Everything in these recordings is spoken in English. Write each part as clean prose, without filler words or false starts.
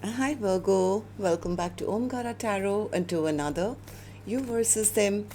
Hi Virgo, welcome back to Omkaratarot and to another You versus Them.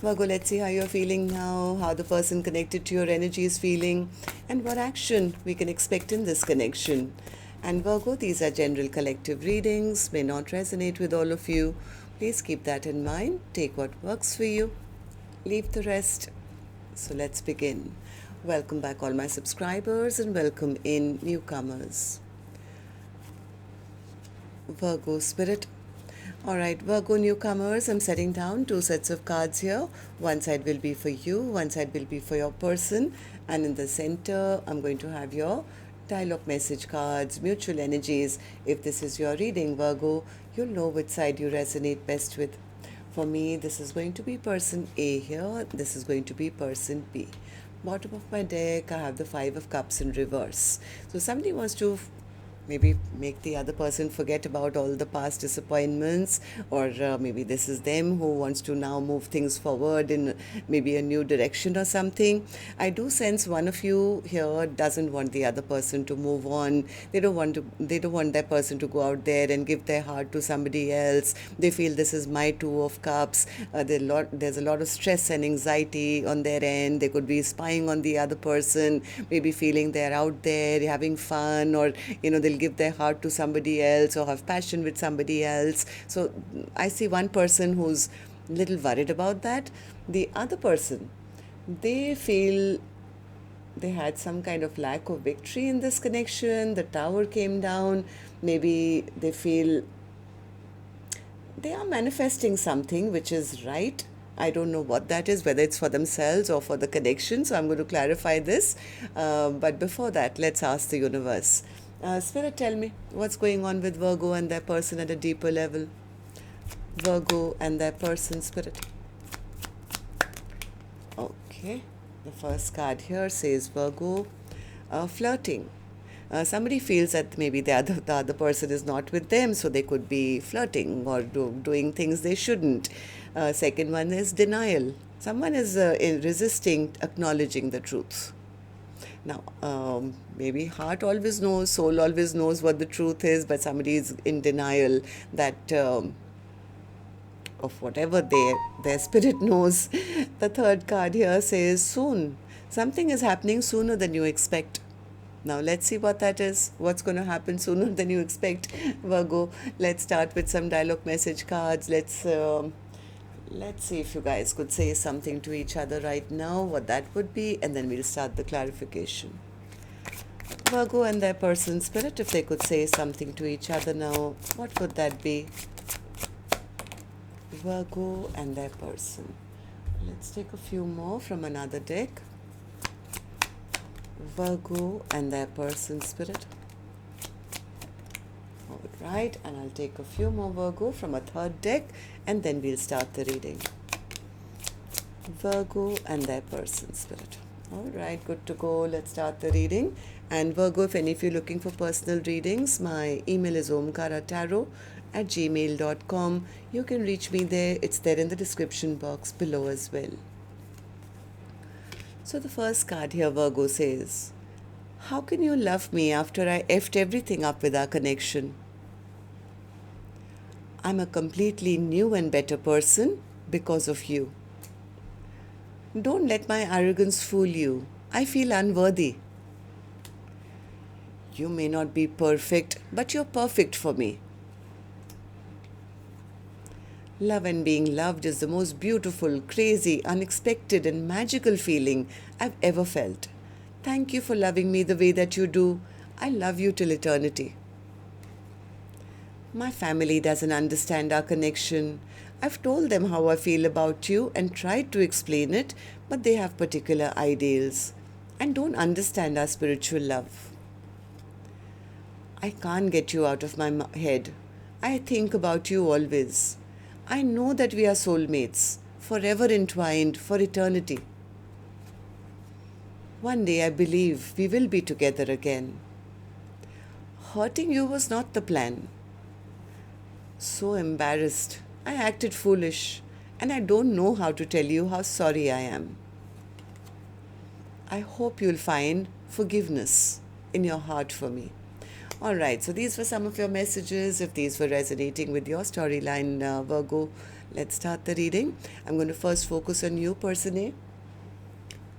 Virgo, let's see how you're feeling now, how the person connected to your energy is feeling, and what action we can expect in this connection. And Virgo, these are general collective readings, may not resonate with all of you. Please keep that in mind. Take what works for you, leave the rest. So let's begin. Welcome back, all my subscribers, and welcome in newcomers. Virgo spirit. Alright, Virgo newcomers, I'm setting down two sets of cards here. One side will be for you, one side will be for your person, and in the center, I'm going to have your dialogue message cards, mutual energies. If this is your reading, Virgo, you'll know which side you resonate best with. For me, this is going to be person A here, this is going to be person B. Bottom of my deck, I have the Five of Cups in reverse. So somebody wants to maybe make the other person forget about all the past disappointments, or maybe this is them who wants to now move things forward in maybe a new direction or something. I do sense one of you here doesn't want the other person to move on. They don't want that person to go out there and give their heart to somebody else. They feel this is my Two of Cups. There's a lot of stress and anxiety on their end. They could be spying on the other person, maybe feeling they're out there having fun, or they'll give their heart to somebody else or have passion with somebody else. So I see one person who's a little worried about that. The other person, they feel they had some kind of lack of victory in this connection. The tower came down. Maybe they feel they are manifesting something which is right. I don't know what that is, whether it's for themselves or for the connection. So I'm going to clarify this. But before that, let's ask the universe. Spirit, tell me what's going on with Virgo and their person at a deeper level. Virgo and their person, Spirit. Okay. The first card here says Virgo, flirting. Somebody feels that maybe the other person is not with them, so they could be flirting or doing things they shouldn't. Second one is denial. Someone is resisting acknowledging the truth. Now, maybe heart always knows, soul always knows what the truth is, but somebody is in denial that of whatever their spirit knows. The third card here says soon. Something is happening sooner than you expect. Now let's see what that is. What's going to happen sooner than you expect, Virgo? Let's start with some dialogue message cards. Let's see if you guys could say something to each other right now, what that would be, and then we'll start the clarification. Virgo and their person, Spirit, if they could say something to each other now, what would that be? Virgo and their person. Let's take a few more from another deck. Virgo and their person, Spirit. All right, and I'll take a few more Virgo from a third deck, and then we'll start the reading. Virgo and their person, Spirit. All right, good to go. Let's start the reading. And Virgo, if any of you are looking for personal readings, my email is omkaratarot@gmail.com. You can reach me there. It's there in the description box below as well. So the first card here, Virgo, says, how can you love me after I effed everything up with our connection? I'm a completely new and better person because of you. Don't let my arrogance fool you. I feel unworthy. You may not be perfect, but you're perfect for me. Love and being loved is the most beautiful, crazy, unexpected, and magical feeling I've ever felt. Thank you for loving me the way that you do. I love you till eternity. My family doesn't understand our connection. I've told them how I feel about you and tried to explain it, but they have particular ideals and don't understand our spiritual love. I can't get you out of my head. I think about you always. I know that we are soulmates, forever entwined for eternity. One day I believe we will be together again. Hurting you was not the plan. So embarrassed. I acted foolish, and I don't know how to tell you how sorry I am. I hope you'll find forgiveness in your heart for me. All right, so these were some of your messages. If these were resonating with your storyline, Virgo, let's start the reading. I'm going to first focus on you, Person A.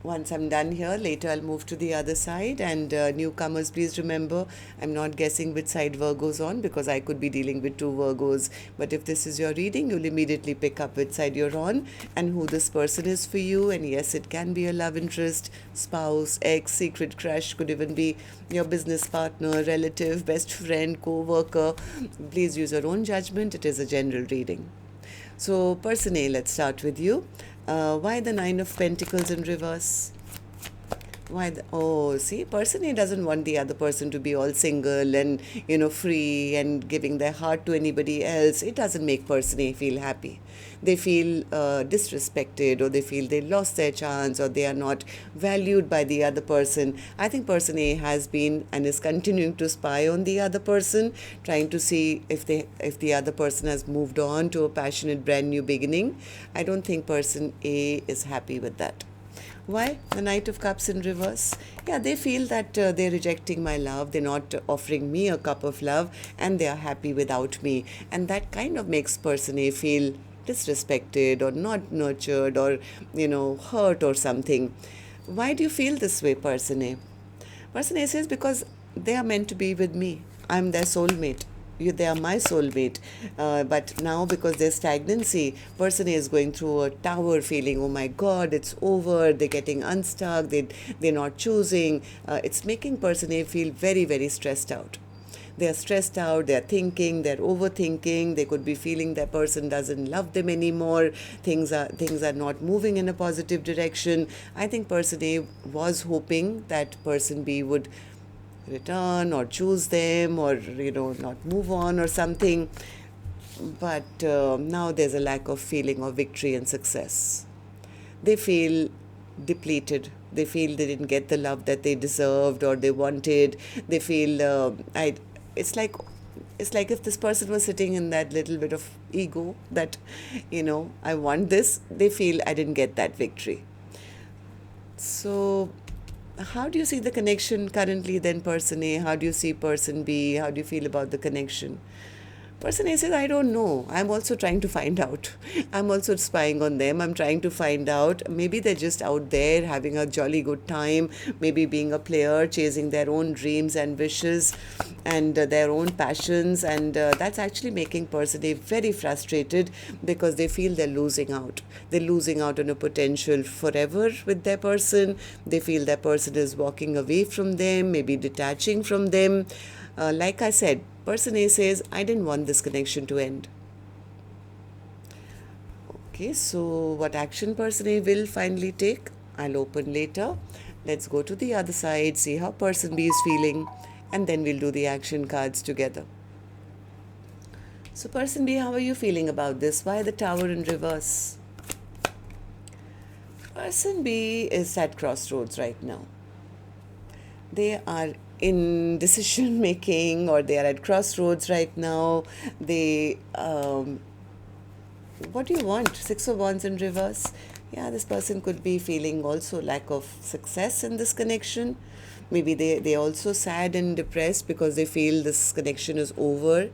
Once I'm done here, later I'll move to the other side. And newcomers, please remember, I'm not guessing which side Virgo's on because I could be dealing with two Virgos. But if this is your reading, you'll immediately pick up which side you're on and who this person is for you. And yes, it can be a love interest, spouse, ex, secret crush, could even be your business partner, relative, best friend, co-worker. Please use your own judgment. It is a general reading. So, Person A, let's start with you. Why the Nine of Pentacles in reverse? See, Person A doesn't want the other person to be all single and, free and giving their heart to anybody else. It doesn't make Person A feel happy. They feel disrespected, or they feel they lost their chance, or they are not valued by the other person. I think Person A has been and is continuing to spy on the other person, trying to see if the other person has moved on to a passionate brand new beginning. I don't think Person A is happy with that. Why? The Knight of Cups in reverse. Yeah, they feel that they're rejecting my love. They're not offering me a cup of love, and they are happy without me. And that kind of makes Person A feel disrespected or not nurtured or, hurt or something. Why do you feel this way, Person A? Person A says because they are meant to be with me. I'm their soulmate. They are my soulmate. But now, because there's stagnancy, Person A is going through a tower feeling. Oh my God, it's over. They're getting unstuck. They're not choosing. It's making Person A feel very, very stressed out. They're stressed out, they're thinking, they're overthinking, they could be feeling that person doesn't love them anymore, things are not moving in a positive direction. I think Person A was hoping that Person B would return or choose them or, not move on or something. But now there's a lack of feeling of victory and success. They feel depleted. They feel they didn't get the love that they deserved or they wanted. They feel it's like if this person was sitting in that little bit of ego that, I want this. They feel I didn't get that victory. So how do you see the connection currently then, Person A? How do you see Person B? How do you feel about the connection? Person A says, I don't know. I'm also trying to find out. I'm also spying on them. I'm trying to find out. Maybe they're just out there having a jolly good time, maybe being a player, chasing their own dreams and wishes and their own passions. And that's actually making Person A very frustrated because they feel they're losing out. They're losing out on a potential forever with their person. They feel their person is walking away from them, maybe detaching from them. Like I said, Person A says, I didn't want this connection to end. Okay, so what action Person A will finally take, I'll open later. Let's go to the other side, see how Person B is feeling, and then we'll do the action cards together. So Person B, how are you feeling about this? Why the Tower in reverse? Person B is at crossroads right now. They are in decision making, or they are at crossroads right now. They what do you want? Six of Wands in reverse. Yeah, this person could be feeling also lack of success in this connection. Maybe they're also sad and depressed because they feel this connection is over.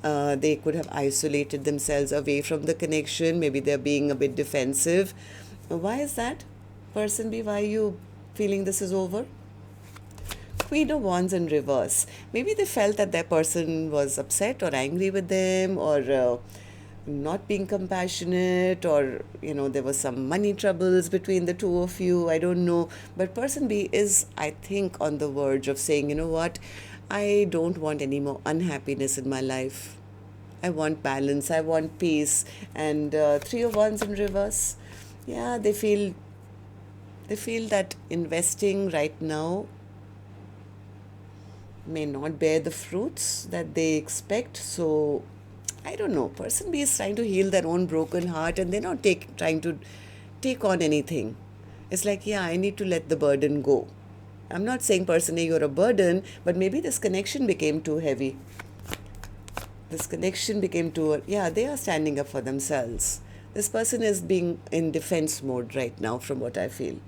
They could have isolated themselves away from the connection. Maybe they're being a bit defensive. Why is that? Person B, why are you feeling this is over? Queen of Wands in reverse. Maybe they felt that their person was upset or angry with them, or not being compassionate, or there was some money troubles between the two of you. I don't know. But Person B is, I think, on the verge of saying, you know what, I don't want any more unhappiness in my life. I want balance. I want peace. And Three of Wands in reverse. Yeah, they feel that investing right now may not bear the fruits that they expect. So I don't know. Person B is trying to heal their own broken heart, and they're not trying to take on anything. It's like, yeah, I need to let the burden go. I'm not saying, Person A, you're a burden, but maybe this connection became too heavy. This connection became too, they are standing up for themselves. This person is being in defense mode right now, from what I feel.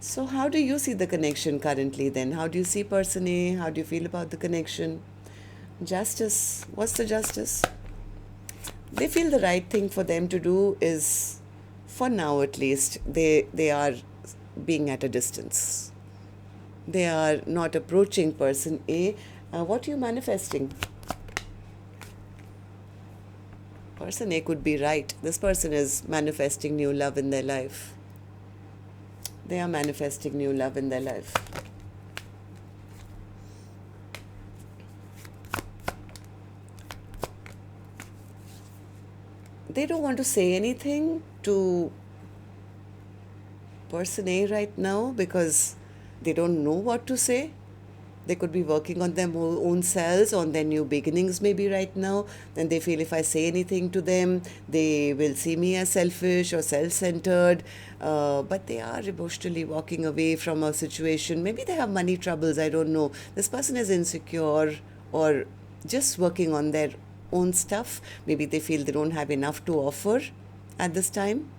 So how do you see the connection currently then? How do you see person A? How do you feel about the connection? Justice. What's the justice? They feel the right thing for them to do is, for now at least, they are being at a distance. They are not approaching person A. What are you manifesting? Person A could be right. This person is manifesting new love in their life. They are manifesting new love in their life. They don't want to say anything to person A right now because they don't know what to say. They could be working on their own selves, on their new beginnings maybe right now. And they feel if I say anything to them, they will see me as selfish or self-centered. But they are emotionally walking away from a situation. Maybe they have money troubles, I don't know. This person is insecure or just working on their own stuff. Maybe they feel they don't have enough to offer at this time.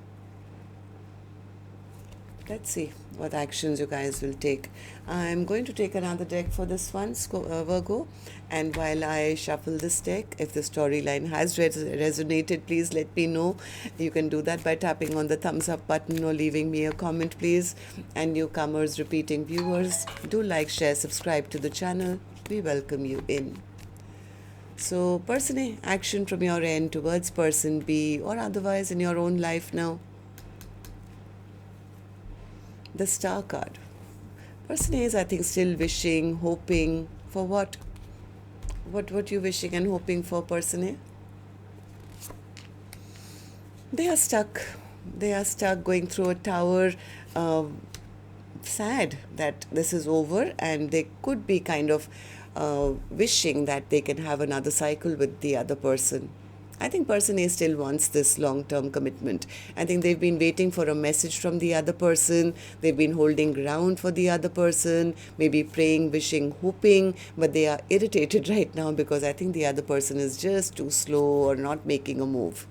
Let's see what actions you guys will take. I'm going to take another deck for this one, Virgo. And while I shuffle this deck, if the storyline has resonated, please let me know. You can do that by tapping on the thumbs up button or leaving me a comment, please. And newcomers, repeating viewers, do like, share, subscribe to the channel. We welcome you in. So person A, action from your end towards person B or otherwise in your own life now. The Star card. Person A is, I think, still wishing, hoping for what? What you wishing and hoping for, person A? They are stuck. They are stuck going through a tower, sad that this is over, and they could be kind of wishing that they can have another cycle with the other person. I think person A still wants this long-term commitment. I think they've been waiting for a message from the other person. They've been holding ground for the other person, maybe praying, wishing, hoping, but they are irritated right now because I think the other person is just too slow or not making a move.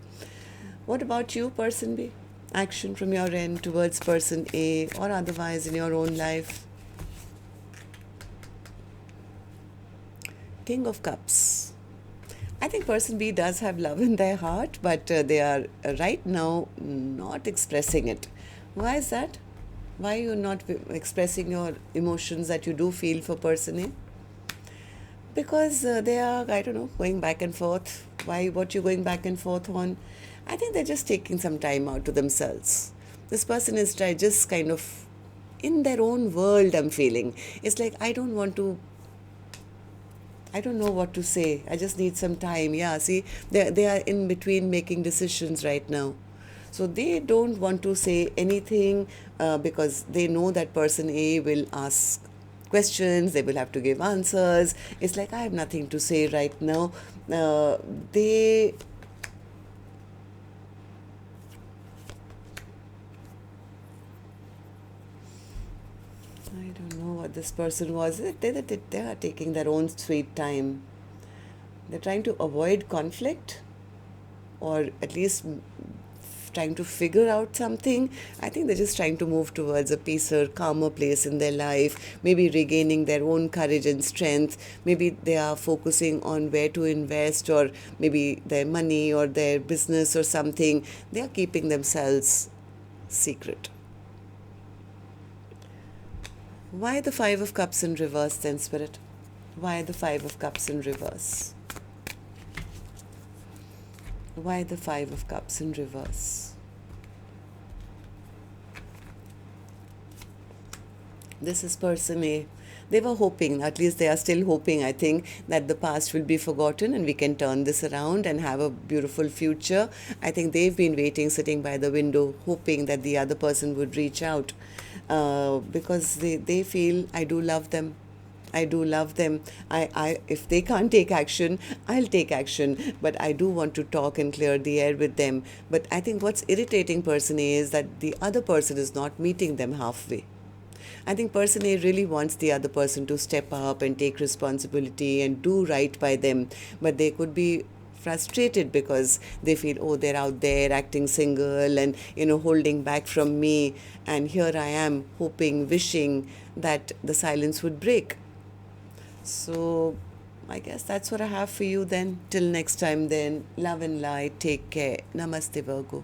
What about you, person B? Action from your end towards person A or otherwise in your own life. King of Cups. I think person B does have love in their heart, but they are right now not expressing it. Why is that? Why are you not expressing your emotions that you do feel for person A? Because they are, I don't know, going back and forth. Why? What you going back and forth on? I think they're just taking some time out to themselves. This person is just kind of in their own world, I'm feeling. It's like, I don't know what to say. I just need some time. Yeah, see, they are in between making decisions right now. So they don't want to say anything because they know that person A will ask questions. They will have to give answers. It's like, I have nothing to say right now. I don't know what this person was. They are taking their own sweet time. They're trying to avoid conflict or at least trying to figure out something. I think they're just trying to move towards a peacer, calmer place in their life, maybe regaining their own courage and strength. Maybe they are focusing on where to invest or maybe their money or their business or something. They are keeping themselves secret. Why the Five of Cups in reverse then, Spirit? Why the Five of Cups in reverse? Why the Five of Cups in reverse? This is person A. They were hoping, at least they are still hoping, I think, that the past will be forgotten and we can turn this around and have a beautiful future. I think they've been waiting, sitting by the window, hoping that the other person would reach out because they feel, I do love them. I do love them. If they can't take action, I'll take action. But I do want to talk and clear the air with them. But I think what's irritating person A is that the other person is not meeting them halfway. I think person A really wants the other person to step up and take responsibility and do right by them. But they could be frustrated because they feel, oh, they're out there acting single and, holding back from me. And here I am hoping, wishing that the silence would break. So I guess that's what I have for you then. Till next time then. Love and light. Take care. Namaste, Virgo.